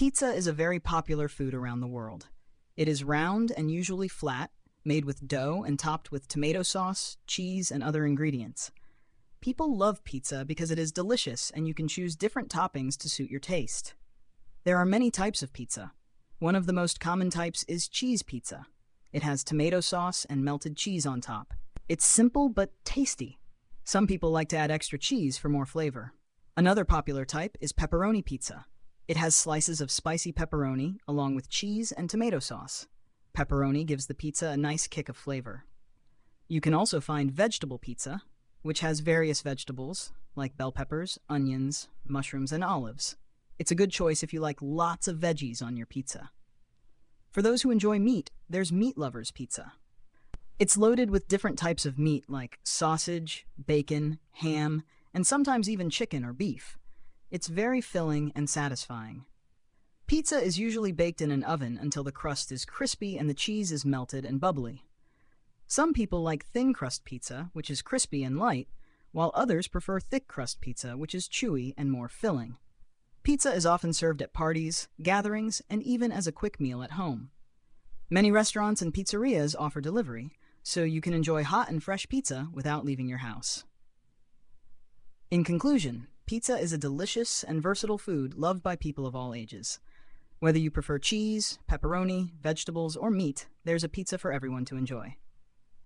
Pizza is a very popular food around the world. It is round and usually flat, made with dough and topped with tomato sauce, cheese, and other ingredients. People love pizza because it is delicious and you can choose different toppings to suit your taste. There are many types of pizza. One of the most common types is cheese pizza. It has tomato sauce and melted cheese on top. It's simple but tasty. Some people like to add extra cheese for more flavor. Another popular type is pepperoni pizza. It has slices of spicy pepperoni along with cheese and tomato sauce. Pepperoni gives the pizza a nice kick of flavor. You can also find vegetable pizza, which has various vegetables like bell peppers, onions, mushrooms, and olives. It's a good choice if you like lots of veggies on your pizza. For those who enjoy meat, there's Meat Lovers Pizza. It's loaded with different types of meat like sausage, bacon, ham, and sometimes even chicken or beef. It's very filling and satisfying. Pizza is usually baked in an oven until the crust is crispy and the cheese is melted and bubbly. Some people like thin crust pizza, which is crispy and light, while others prefer thick crust pizza, which is chewy and more filling. Pizza is often served at parties, gatherings, and even as a quick meal at home. Many restaurants and pizzerias offer delivery, so you can enjoy hot and fresh pizza without leaving your house. In conclusion, pizza is a delicious and versatile food loved by people of all ages. Whether you prefer cheese, pepperoni, vegetables, or meat, there's a pizza for everyone to enjoy.